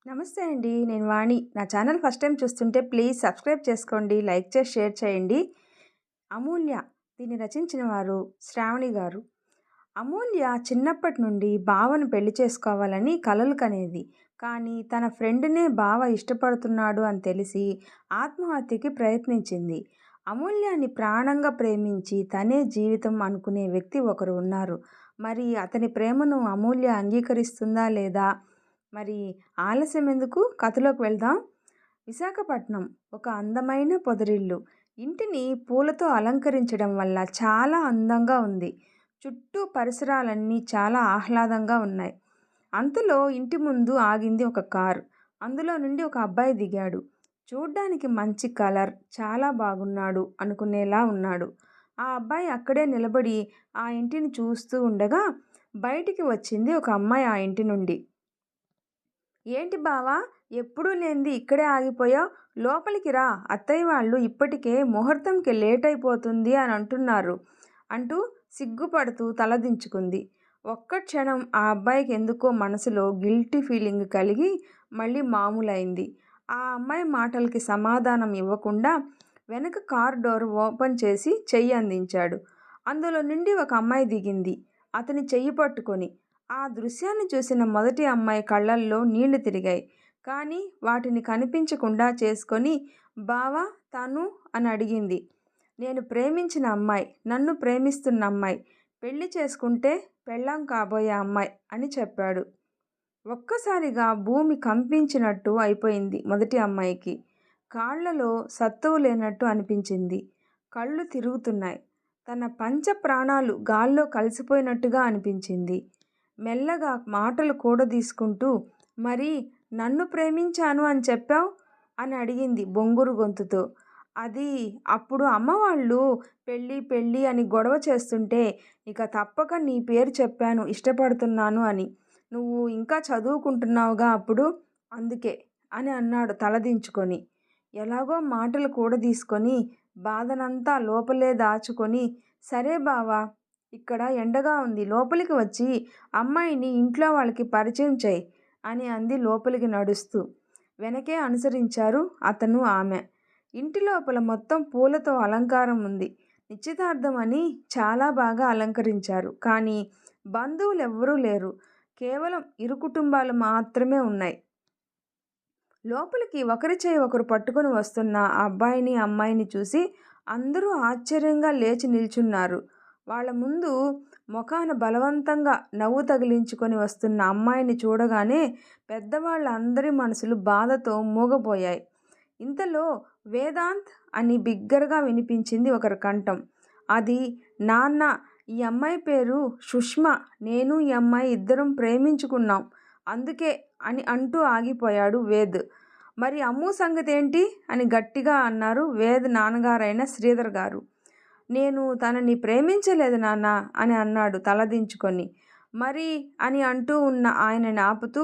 నమస్తే అండి. నేను వాణి. నా ఛానల్ ఫస్ట్ టైం చూస్తుంటే ప్లీజ్ సబ్స్క్రైబ్ చేసుకోండి. లైక్ చేసి షేర్ చేయండి. అమూల్య దీన్ని రచించిన వారు శ్రావణి గారు. అమూల్య చిన్నప్పటి నుండి బావను పెళ్లి చేసుకోవాలని కలలు కనేది. కానీ తన ఫ్రెండ్‌నే బావ ఇష్టపడుతున్నాడు అని తెలిసి ఆత్మహత్యకి ప్రయత్నించింది. అమూల్యని ప్రాణంగా ప్రేమించి తనే జీవితం అనుకునే వ్యక్తి ఒకరు ఉన్నారు. మరి అతని ప్రేమను అమూల్య అంగీకరిస్తుందా లేదా? మరి ఆలస్యం ఎందుకు? కథలోకి వెళ్దాం. విశాఖపట్నం ఒక అందమైన పొదరిల్లు. ఇంటిని పూలతో అలంకరించడం వల్ల చాలా అందంగా ఉంది. చుట్టూ పరిసరాలన్నీ చాలా ఆహ్లాదంగా ఉన్నాయి. అంతలో ఇంటి ముందు ఆగింది ఒక కారు. అందులో నుండి ఒక అబ్బాయి దిగాడు. చూడ్డానికి మంచి కలర్, చాలా బాగున్నాడు అనుకునేలా ఉన్నాడు. ఆ అబ్బాయి అక్కడే నిలబడి ఆ ఇంటిని చూస్తూ ఉండగా బయటికి వచ్చింది ఒక అమ్మాయి ఆ ఇంటి నుండి. ఏంటి బావా, ఎప్పుడూ లేనిది ఇక్కడే ఆగిపోయావు? లోపలికి రా, అత్తయ్య వాళ్ళు ఇప్పటికే ముహూర్తంకి లేట్ అయిపోతుంది అని అంటున్నారు అంటూ సిగ్గుపడుతూ తలదించుకుంది. ఒక్క క్షణం ఆ అబ్బాయికి ఎందుకో మనసులో గిల్టీ ఫీలింగ్ కలిగి మళ్ళీ మామూలైంది. ఆ అమ్మాయి మాటలకి సమాధానం ఇవ్వకుండా వెనక కార్ డోర్ ఓపెన్ చేసి చెయ్యి అందించాడు. అందులో నుండి ఒక అమ్మాయి దిగింది, అతని చెయ్యి పట్టుకొని. ఆ దృశ్యాన్ని చూసిన మొదటి అమ్మాయి కళ్ళల్లో నీళ్లు తిరిగాయి. కానీ వాటిని కనిపించకుండా చేసుకొని బావా తను అని అడిగింది. నేను ప్రేమించిన అమ్మాయి, నన్ను ప్రేమిస్తున్న అమ్మాయి, పెళ్లి చేసుకుంటే పెళ్ళాం కాబోయే అమ్మాయి అని చెప్పాడు. ఒక్కసారిగా భూమి కంపించినట్టు అయిపోయింది మొదటి అమ్మాయికి. కాళ్లలో సత్తువు లేనట్టు అనిపించింది. కళ్ళు తిరుగుతున్నాయి. తన పంచ ప్రాణాలు గాల్లో కలిసిపోయినట్టుగా అనిపించింది. మెల్లగా మాటలు కూడదీసుకుంటూ, మరి నన్ను ప్రేమించాను అని చెప్పావు అని అడిగింది బొంగురు గొంతుతో. అది అప్పుడు అమ్మవాళ్ళు పెళ్ళి పెళ్ళి అని గొడవ చేస్తుంటే ఇక తప్పక నీ పేరు చెప్పాను, ఇష్టపడుతున్నాను అని. నువ్వు ఇంకా చదువుకుంటున్నావుగా అప్పుడు, అందుకే అని అన్నాడు తలదించుకొని. ఎలాగో మాటలు కూడదీసుకొని బాధనంతా లోపలే దాచుకొని, సరే బావా, ఇక్కడ ఎండగా ఉంది, లోపలికి వచ్చి అమ్మాయిని ఇంట్లో వాళ్ళకి పరిచయం చెయ్యి అని అంది లోపలికి నడుస్తూ. వెనకే అనుసరించారు అతను ఆమె. ఇంటి లోపల మొత్తం పూలతో అలంకారం ఉంది. నిశ్చితార్థం అని చాలా బాగా అలంకరించారు. కానీ బంధువులెవ్వరూ లేరు. కేవలం ఇరు కుటుంబాలు మాత్రమే ఉన్నాయి. లోపలికి ఒకరి చేయి ఒకరు పట్టుకొని వస్తున్న ఆ అబ్బాయిని అమ్మాయిని చూసి అందరూ ఆశ్చర్యంగా లేచి నిల్చున్నారు. వాళ్ళ ముందు ముఖాన బలవంతంగా నవ్వు తగిలించుకొని వస్తున్న అమ్మాయిని చూడగానే పెద్దవాళ్ళందరి మనసులు బాధతో మూగపోయాయి. ఇంతలో వేదాంత్ అని బిగ్గరగా వినిపించింది ఒకరి కంఠం. అది నాన్న, ఈ అమ్మాయి పేరు సుష్మ, నేను ఈ అమ్మాయి ఇద్దరం ప్రేమించుకున్నాం, అందుకే అని అంటూ ఆగిపోయాడు వేద్. మరి అమ్ము సంగతేంటి అని గట్టిగా అన్నారు వేద్ నాన్నగారైన శ్రీధర్ గారు. నేను తనని ప్రేమించలేదు నాన్న అని అన్నాడు తలదించుకొని. మరి అని అంటూ ఉన్న ఆయనని ఆపుతూ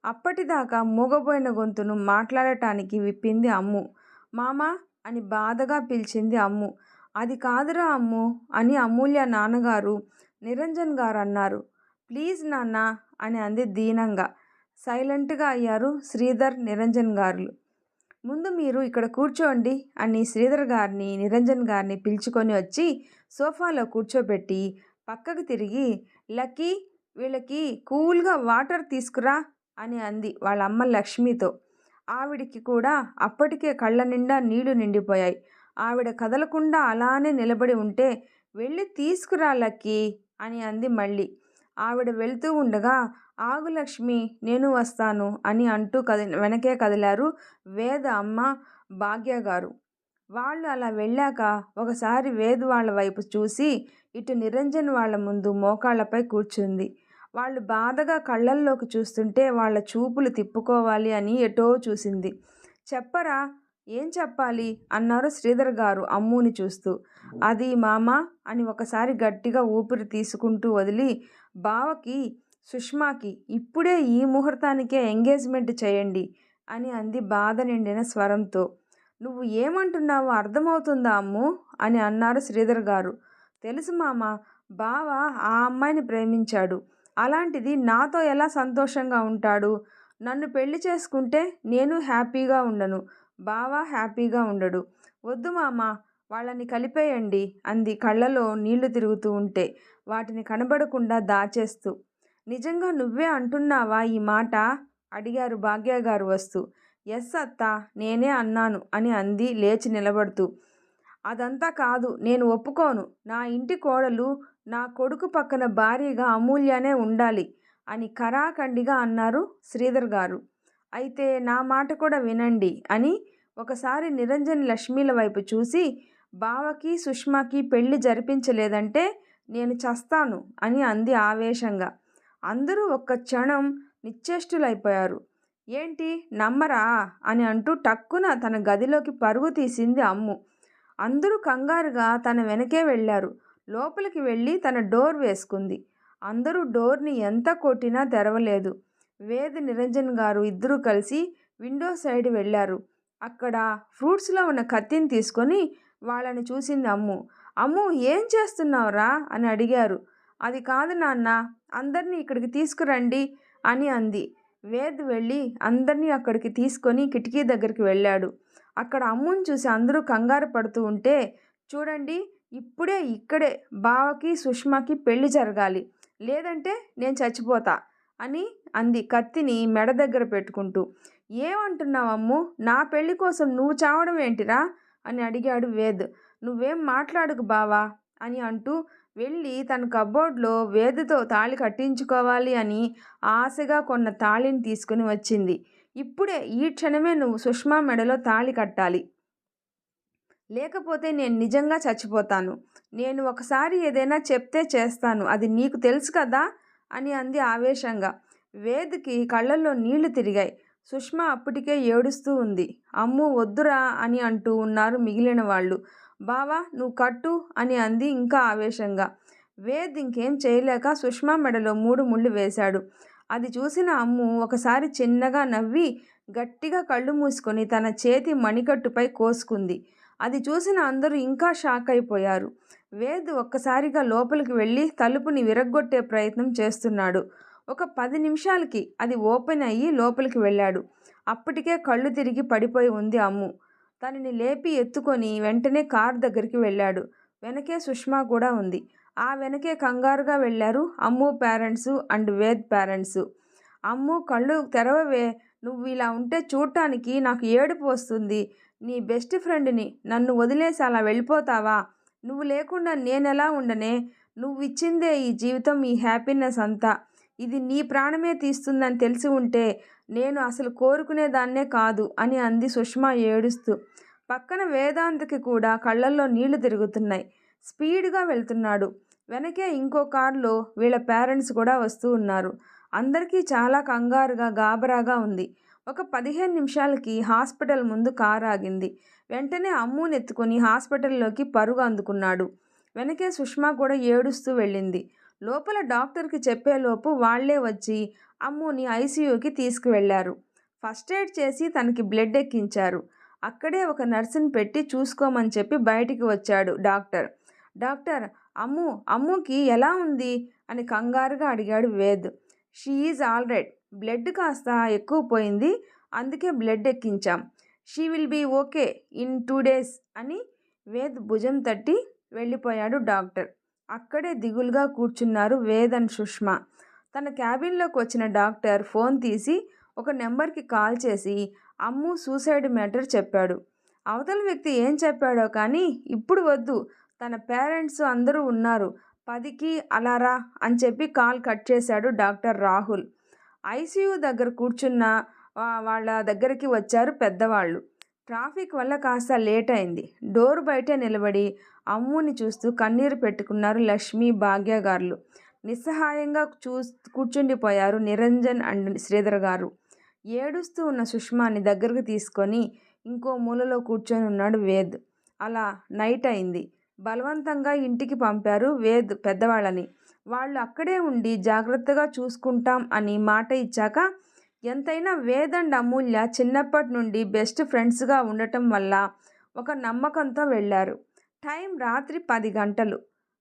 అప్పటిదాకా మూగబోయిన గొంతును మాట్లాడటానికి విప్పింది అమ్ము. మామా అని బాధగా పిలిచింది అమ్ము. అది కాదురా అమ్ము అని అమూల్య నాన్నగారు నిరంజన్ గారు అన్నారు. ప్లీజ్ నాన్న అని అంది దీనంగా. సైలెంట్గా అయ్యారు శ్రీధర్, నిరంజన్ గారు. ముందు మీరు ఇక్కడ కూర్చోండి అని శ్రీధర్ గారిని, నిరంజన్ గారిని పిలుచుకొని వచ్చి సోఫాలో కూర్చోబెట్టి పక్కకు తిరిగి, లక్కీ, వీళ్ళకి కూల్గా వాటర్ తీసుకురా అని అంది వాళ్ళ అమ్మ లక్ష్మితో. ఆవిడికి కూడా అప్పటికే కళ్ళ నిండా నీళ్లు నిండిపోయాయి. ఆవిడ కదలకుండా అలానే నిలబడి ఉంటే, వెళ్ళి తీసుకురా లక్కీ అని అంది మళ్ళీ. ఆవిడ వెళ్తూ ఉండగా, ఆగు లక్ష్మి, నేను వస్తాను అని అంటూ వెనకే కదిలారు వేద్ అమ్మ భాగ్య గారు. వాళ్ళు అలా వెళ్ళాక ఒకసారి వేద్ వాళ్ళ వైపు చూసి ఇటు నిరంజన్ వాళ్ళ ముందు మోకాళ్ళపై కూర్చుంది. వాళ్ళు బాధగా కళ్ళల్లోకి చూస్తుంటే వాళ్ళ చూపులు తిప్పుకోవాలి అని ఎటో చూసింది. చెప్పరా, ఏం చెప్పాలి అన్నారు శ్రీధర్ గారు అమ్ముని చూస్తూ. అది మామ అని ఒకసారి గట్టిగా ఊపిరి తీసుకుంటూ వదిలి, బావకి సుష్మాకి ఇప్పుడే ఈ ముహూర్తానికే ఎంగేజ్మెంట్ చేయండి అని అంది బాధ నిండిన స్వరంతో. నువ్వు ఏమంటున్నావో అర్థమవుతుందా అమ్ము అని అన్నారు శ్రీధర్ గారు. తెలుసు మామ, బావ ఆ అమ్మాయిని ప్రేమించాడు. అలాంటిది నాతో ఎలా సంతోషంగా ఉంటాడు? నన్ను పెళ్లి చేసుకుంటే నేను హ్యాపీగా ఉండను, బావ హ్యాపీగా ఉండడు. వద్దు మామ, వాళ్ళని కలిపేయండి అంది కళ్ళలో నీళ్లు తిరుగుతూ ఉంటే వాటిని కనబడకుండా దాచేస్తూ. నిజంగా నువ్వే అంటున్నావా ఈ మాట అడిగారు భాగ్యగారు వస్తూ. ఎస్ అత్తా, నేనే అన్నాను అని అంది లేచి నిలబడుతూ. అదంతా కాదు, నేను ఒప్పుకోను. నా ఇంటి కోడలు నా కొడుకు పక్కన భార్యగా అమూల్యనే ఉండాలి అని ఖరాఖండిగా అన్నారు శ్రీధర్ గారు. అయితే నా మాట కూడా వినండి అని ఒకసారి నిరంజన్ లక్ష్మీల వైపు చూసి, బావకి సుష్మాకి పెళ్లి జరిపించలేదంటే నేను చస్తాను అని అంది ఆవేశంగా. అందరూ ఒక్క క్షణం నిశ్చేష్టులైపోయారు. ఏంటి నమ్మరా అని అంటూ టక్కున తన గదిలోకి పరుగు తీసింది అమ్ము. అందరూ కంగారుగా తన వెనకే వెళ్ళారు. లోపలికి వెళ్ళి తన డోర్ వేసుకుంది. అందరూ డోర్ని ఎంత కొట్టినా తెరవలేదు. వేద్, నిరంజన్ గారు ఇద్దరూ కలిసి విండో సైడ్ వెళ్ళారు. అక్కడ ఫ్రూట్స్లో ఉన్న కత్తిని తీసుకొని వాళ్ళని చూసింది అమ్ము. అమ్ము, ఏం చేస్తున్నావురా అని అడిగారు. అది కాదు నాన్న, అందరినీ ఇక్కడికి తీసుకురండి అని అంది. వేద్ వెళ్ళి అందరినీ అక్కడికి తీసుకొని కిటికీ దగ్గరికి వెళ్ళాడు. అక్కడ అమ్ముని చూసి అందరూ కంగారు పడుతూ ఉంటే, చూడండి, ఇప్పుడే ఇక్కడే బావకి సుష్మాకి పెళ్లి జరగాలి, లేదంటే నేను చచ్చిపోతా అని అంది కత్తిని మెడ దగ్గర పెట్టుకుంటూ. ఏమంటున్నావు అమ్ము, నా పెళ్లి కోసం నువ్వు చావడం ఏంటిరా అని అడిగాడు వేద్. నువ్వేం మాట్లాడుకు బావా అని అంటూ వెళ్ళి తన కబోర్డ్లో వేదుతో తాళి కట్టించుకోవాలి అని ఆశగా కొన్న తాళిని తీసుకుని వచ్చింది. ఇప్పుడే ఈ క్షణమే నువ్వు సుష్మా మెడలో తాళి కట్టాలి, లేకపోతే నేను నిజంగా చచ్చిపోతాను. నేను ఒకసారి ఏదైనా చెప్తే చేస్తాను, అది నీకు తెలుసు కదా అని అంది ఆవేశంగా. వేద్కి కళ్ళల్లో నీళ్లు తిరిగాయి. సుష్మా అప్పటికే ఏడుస్తూ ఉంది. అమ్ము వద్దురా అని అంటూ ఉన్నారు మిగిలిన వాళ్ళు. బావా నువ్వు కట్టు అని అంది ఇంకా ఆవేశంగా. వేద్ ఇంకేం చేయలేక సుష్మా మెడలో 3 ముళ్ళు వేశాడు. అది చూసిన అమ్ము ఒకసారి చిన్నగా నవ్వి గట్టిగా కళ్ళు మూసుకొని తన చేతి మణికట్టుపై కోసుకుంది. అది చూసిన అందరూ ఇంకా షాక్ అయిపోయారు. వేద్ ఒక్కసారిగా లోపలికి వెళ్ళి తలుపుని విరగ్గొట్టే ప్రయత్నం చేస్తున్నాడు. ఒక 10 నిమిషాలకి అది ఓపెన్ అయ్యి లోపలికి వెళ్ళాడు. అప్పటికే కళ్ళు తిరిగి పడిపోయి ఉంది అమ్ము. తనని లేపి ఎత్తుకొని వెంటనే కార్ దగ్గరికి వెళ్ళాడు. వెనకే సుష్మా కూడా ఉంది. ఆ వెనకే కంగారుగా వెళ్ళారు అమ్ము పేరెంట్సు అండ్ వేద్ పేరెంట్సు. అమ్ము, కళ్ళు తెరవవే, నువ్వు ఇలా ఉంటే చూడటానికి నాకు ఏడుపు వస్తుంది. నీ బెస్ట్ ఫ్రెండ్ని నన్ను వదిలేసి అలా వెళ్ళిపోతావా? నువ్వు లేకుండా నేనెలా ఉండనే? నువ్వు ఇచ్చిందే ఈ జీవితం, ఈ హ్యాపీనెస్ అంతా. ఇది నీ ప్రాణమే తీస్తుందని తెలిసి ఉంటే నేను అసలు కోరుకునేదాన్నే కాదు అని అంది సుష్మా ఏడుస్తూ. పక్కన వేదాంతకి కూడా కళ్ళల్లో నీళ్లు తిరుగుతున్నాయి. స్పీడ్గా వెళ్తున్నాడు. వెనకే ఇంకో కారులో వీళ్ళ పేరెంట్స్ కూడా వస్తూ ఉన్నారు. అందరికీ చాలా కంగారుగా గాబరాగా ఉంది. ఒక 15 నిమిషాలకి హాస్పిటల్ ముందు కారు ఆగింది. వెంటనే అమ్ముని ఎత్తుకొని హాస్పిటల్లోకి పరుగు అందుకున్నాడు. వెనకే సుష్మా కూడా ఏడుస్తూ వెళ్ళింది. లోపల డాక్టర్కి చెప్పేలోపు వాళ్లే వచ్చి అమ్ముని ఐసీయూకి తీసుకువెళ్లారు. ఫస్ట్ ఎయిడ్ చేసి తనకి బ్లడ్ ఎక్కించారు. అక్కడే ఒక నర్సుని పెట్టి చూసుకోమని చెప్పి బయటికి వచ్చాడు డాక్టర్. డాక్టర్, అమ్ముకి ఎలా ఉంది అని కంగారుగా అడిగాడు Ved. She is all right, blood కాస్త ఎక్కువ పోయింది, అందుకే బ్లడ్ ఎక్కించాం. She will be okay in 2 days అని వేద్ భుజం తట్టి వెళ్ళిపోయాడు డాక్టర్. అక్కడే దిగులుగా కూర్చున్నారు వేద్ అండ్ సుష్మా. తన క్యాబిన్లోకి వచ్చిన డాక్టర్ ఫోన్ తీసి ఒక నెంబర్కి కాల్ చేసి అమ్ము సూసైడ్ మ్యాటర్ చెప్పాడు. అవతల వ్యక్తి ఏం చెప్పాడో కానీ ఇప్పుడు వద్దు, తన పేరెంట్స్ అందరూ ఉన్నారు, 10కి అలా రా అని చెప్పి కాల్ కట్ చేశాడు డాక్టర్ రాహుల్. ఐసీయూ దగ్గర కూర్చున్న వాళ్ళ దగ్గరికి వచ్చారు పెద్దవాళ్ళు. ట్రాఫిక్ వల్ల కాస్త లేట్ అయింది. డోర్ బయటే నిలబడి అమ్ముని చూస్తూ కన్నీరు పెట్టుకున్నారు లక్ష్మి, భాగ్య గారు. నిస్సహాయంగా కూర్చుండిపోయారు నిరంజన్ అండ్ శ్రీధర్ గారు. ఏడుస్తూ ఉన్న సుష్మాని దగ్గరకు తీసుకొని ఇంకో మూలలో కూర్చొని ఉన్నాడు వేద్. అలా నైట్ అయింది. బలవంతంగా ఇంటికి పంపారు వేద్ పెద్దవాళ్ళని. వాళ్ళు అక్కడే ఉండి జాగ్రత్తగా చూసుకుంటాం అని మాట ఇచ్చాక ఎంతైనా వేద్ అండ్ అమూల్య చిన్నప్పటి నుండి బెస్ట్ ఫ్రెండ్స్గా ఉండటం వల్ల ఒక నమ్మకంతో వెళ్ళారు. టైం రాత్రి 10 గంటలు.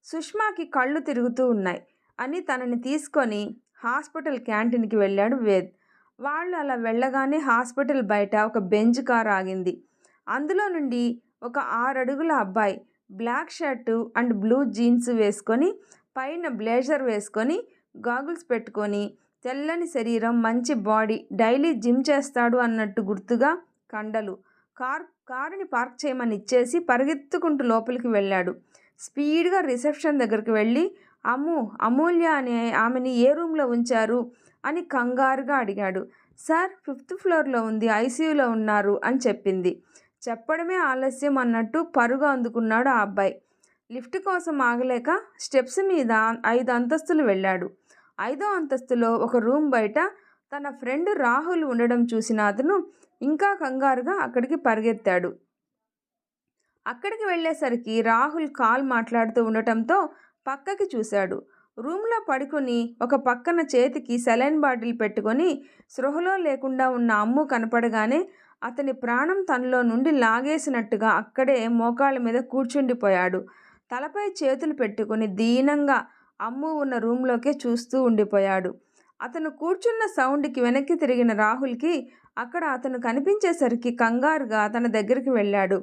సుష్మాకి కళ్ళు తిరుగుతూ ఉన్నాయి అని తనని తీసుకొని హాస్పిటల్ క్యాంటీన్కి వెళ్ళాడు వేద్. వాళ్ళు అలా వెళ్ళగానే హాస్పిటల్ బయట ఒక బెంజ్ కార్ ఆగింది. అందులో నుండి ఒక 6 అడుగుల అబ్బాయి black shirt and blue jeans వేసుకొని, పైన బ్లేజర్ వేసుకొని, గాగుల్స్ పెట్టుకొని, తెల్లని శరీరం, మంచి బాడీ, డైలీ జిమ్ చేస్తాడు అన్నట్టు గుర్తుగా కండలు. కారుని పార్క్ చేయమని ఇచ్చేసి పరిగెత్తుకుంటూ లోపలికి వెళ్ళాడు. స్పీడ్గా రిసెప్షన్ దగ్గరికి వెళ్ళి, అమూల్య అనే ఆమెని ఏ రూమ్లో ఉంచారు అని కంగారుగా అడిగాడు. సార్, 5th ఫ్లోర్లో ఉంది, ఐసీయూలో ఉన్నారు అని చెప్పింది. చెప్పడమే ఆలస్యం అన్నట్టు పరుగు అందుకున్నాడు ఆ అబ్బాయి. లిఫ్ట్ కోసం ఆగలేక స్టెప్స్ మీద 5 అంతస్తులు వెళ్ళాడు. 5వ అంతస్తులో ఒక రూమ్ బయట తన ఫ్రెండ్ రాహుల్ ఉండడం చూసిన అతను ఇంకా కంగారుగా అక్కడికి పరిగెత్తాడు. అక్కడికి వెళ్ళేసరికి రాహుల్ కాల్ మాట్లాడుతూ ఉండటంతో పక్కకి చూశాడు. రూమ్లో పడుకొని ఒక పక్కన చేతికి సెలైన్ బాటిల్ పెట్టుకొని స్పృహలో లేకుండా ఉన్న అమ్ము కనపడగానే అతని ప్రాణం తనలో నుండి లాగేసినట్టుగా అక్కడే మోకాళ్ళ మీద కూర్చుండిపోయాడు. తలపై చేతులు పెట్టుకొని దీనంగా అమ్ము ఉన్న రూమ్లోకే చూస్తూ ఉండిపోయాడు. అతను కూర్చున్న సౌండ్కి వెనక్కి తిరిగిన రాహుల్కి అక్కడ అతను కనిపించేసరికి కంగారుగా తన దగ్గరికి వెళ్ళాడు.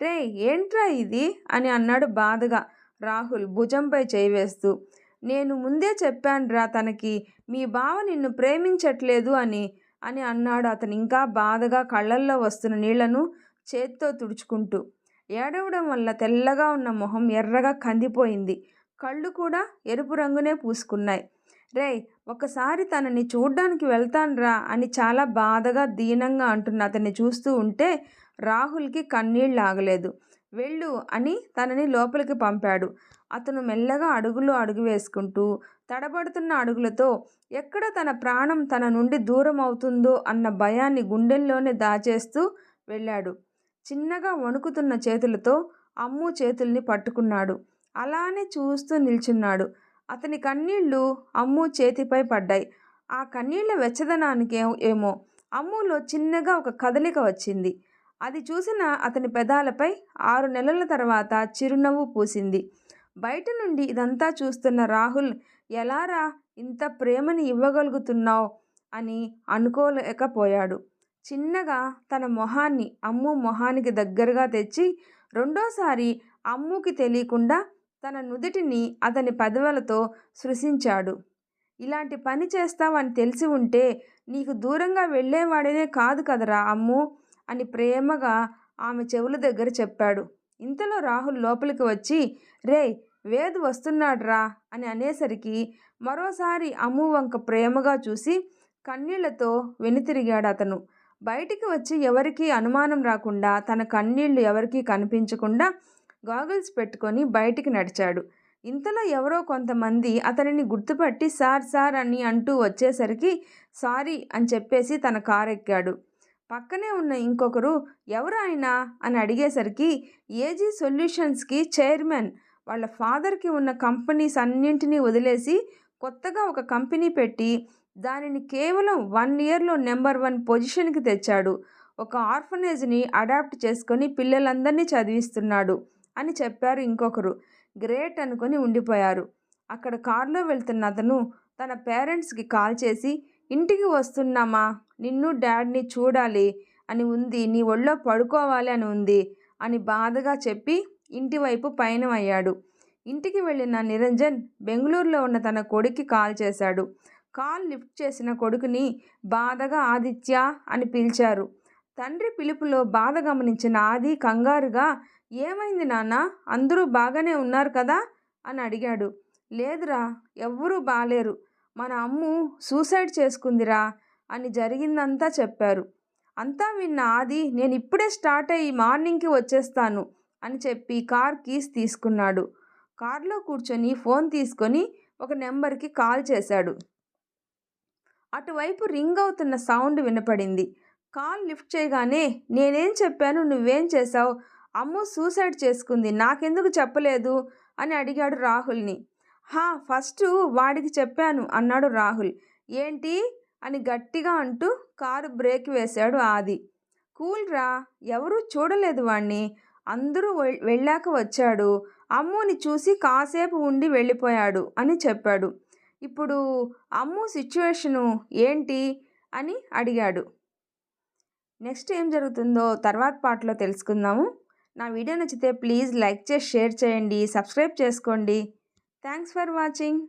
రే, ఏంట్రా ఇది అని అన్నాడు బాధగా రాహుల్ భుజంపై చేయి వేస్తూ. నేను ముందే చెప్పానురా తనకి, మీ బావ నిన్ను ప్రేమించట్లేదు అని అని అన్నాడు అతను ఇంకా బాధగా కళ్ళల్లో వస్తున్న నీళ్లను చేత్తో తుడుచుకుంటూ. ఏడవడం వల్ల తెల్లగా ఉన్న మొహం ఎర్రగా కందిపోయింది. కళ్ళు కూడా ఎరుపు రంగునే పూసుకున్నాయి. రేయ్, ఒకసారి తనని చూడ్డానికి వెళ్తాన్రా అని చాలా బాధగా దీనంగా అంటున్న అతన్ని చూస్తూ ఉంటే రాహుల్కి కన్నీళ్ళు ఆగలేదు. వెళ్ళు అని తనని లోపలికి పంపాడు. అతను మెల్లగా అడుగు వేసుకుంటూ తడబడుతున్న అడుగులతో ఎక్కడ తన ప్రాణం తన నుండి దూరం అవుతుందో అన్న భయాన్ని గుండెల్లోనే దాచేస్తూ వెళ్ళాడు. చిన్నగా వణుకుతున్న చేతులతో అమ్ము చేతుల్ని పట్టుకున్నాడు. అలానే చూస్తూ నిల్చున్నాడు. అతని కన్నీళ్లు అమ్ము చేతిపై పడ్డాయి. ఆ కన్నీళ్ల వెచ్చదనానికి ఏమో అమ్ములో చిన్నగా ఒక కదలిక వచ్చింది. అది చూసిన అతని పెదాలపై 6 నెలల తర్వాత చిరునవ్వు పూసింది. బయట నుండి ఇదంతా చూస్తున్న రాహుల్, ఎలారా ఇంత ప్రేమని ఇవ్వగలుగుతున్నావు అని అనుకోలేకపోయాడు. చిన్నగా తన మొహాన్ని అమ్ము మొహానికి దగ్గరగా తెచ్చి రెండోసారి అమ్ముకి తెలియకుండా తన నుదిటిని అతని పెదవులతో స్పృశించాడు. ఇలాంటి పని చేస్తావని తెలిసి ఉంటే నీకు దూరంగా వెళ్ళేవాడినే కాదు కదరా అమ్ము అని ప్రేమగా ఆమె చెవుల దగ్గర చెప్పాడు. ఇంతలో రాహుల్ లోపలికి వచ్చి, రే, వేద్ వస్తున్నాడ్రా అని అనేసరికి మరోసారి అమ్ము వంక ప్రేమగా చూసి కన్నీళ్లతో వెనుతిరిగాడు అతను. బయటికి వచ్చి ఎవరికీ అనుమానం రాకుండా, తన కన్నీళ్లు ఎవరికీ కనిపించకుండా గాగుల్స్ పెట్టుకొని బయటికి నడిచాడు. ఇంతలో ఎవరో కొంతమంది అతనిని గుర్తుపట్టి సార్ అని అంటూ వచ్చేసరికి సారీ అని చెప్పేసి తన కారు ఎక్కాడు. పక్కనే ఉన్న ఇంకొకరు ఎవరు ఆయన అని అడిగేసరికి ఏజీ సొల్యూషన్స్కి చైర్మన్. వాళ్ళ ఫాదర్కి ఉన్న కంపెనీస్ అన్నింటినీ వదిలేసి కొత్తగా ఒక కంపెనీ పెట్టి దానిని కేవలం 1 ఇయర్లో నెంబర్ 1 పొజిషన్కి తెచ్చాడు. ఒక ఆర్ఫనేజ్ని అడాప్ట్ చేసుకొని పిల్లలందరినీ చదివిస్తున్నాడు అని చెప్పారు ఇంకొకరు. గ్రేట్ అనుకొని ఉండిపోయారు. అక్కడ కారులో వెళ్తున్న అతను తన పేరెంట్స్కి కాల్ చేసి, ఇంటికి వస్తున్నామా, నిన్ను డాడ్ని చూడాలి అని ఉంది, నీ ఒళ్ళో పడుకోవాలి అని ఉంది అని బాధగా చెప్పి ఇంటి వైపు పయనమయ్యాడు. ఇంటికి వెళ్ళిన నిరంజన్ బెంగళూరులో ఉన్న తన కొడుక్కి కాల్ చేశాడు. కాల్ లిఫ్ట్ చేసిన కొడుకుని బాధగా ఆదిత్య అని పిలిచారు. తండ్రి పిలుపులో బాధ గమనించిన ఆది కంగారుగా, ఏమైంది నాన్న, అందరూ బాగానే ఉన్నారు కదా అని అడిగాడు. లేదురా, ఎవ్వరూ బాలేరు, మన అమ్ము సూసైడ్ చేసుకుందిరా అని జరిగిందంతా చెప్పారు. అంతా విన్న ఆది, నేను ఇప్పుడే స్టార్ట్ అయ్యి మార్నింగ్కి వచ్చేస్తాను అని చెప్పి కార్ కీస్ తీసుకున్నాడు. కారులో కూర్చొని ఫోన్ తీసుకొని ఒక నెంబర్కి కాల్ చేశాడు. అటువైపు రింగ్ అవుతున్న సౌండ్ వినపడింది. కాల్ లిఫ్ట్ చేయగానే, నేనేం చెప్పాను, నువ్వేం చేశావు, అమ్ము సూసైడ్ చేసుకుంది, నాకెందుకు చెప్పలేదు అని అడిగాడు రాహుల్ని. ఫస్ట్ వాడికి చెప్పాను అన్నాడు రాహుల్. ఏంటి అని గట్టిగా అంటూ కారు బ్రేక్ వేశాడు ఆది. కూల్ రా, ఎవరూ చూడలేదు వాణ్ణి, అందరూ వెళ్ళాక వచ్చాడు, అమ్ముని చూసి కాసేపు ఉండి వెళ్ళిపోయాడు అని చెప్పాడు. ఇప్పుడు అమ్ము సిచ్యువేషను ఏంటి అని అడిగాడు. నెక్స్ట్ ఏం జరుగుతుందో తర్వాత పార్ట్లో తెలుసుకుందాము. నా వీడియో నచ్చితే ప్లీజ్ లైక్ చేసి షేర్ చేయండి, సబ్స్క్రైబ్ చేసుకోండి. Thanks for watching.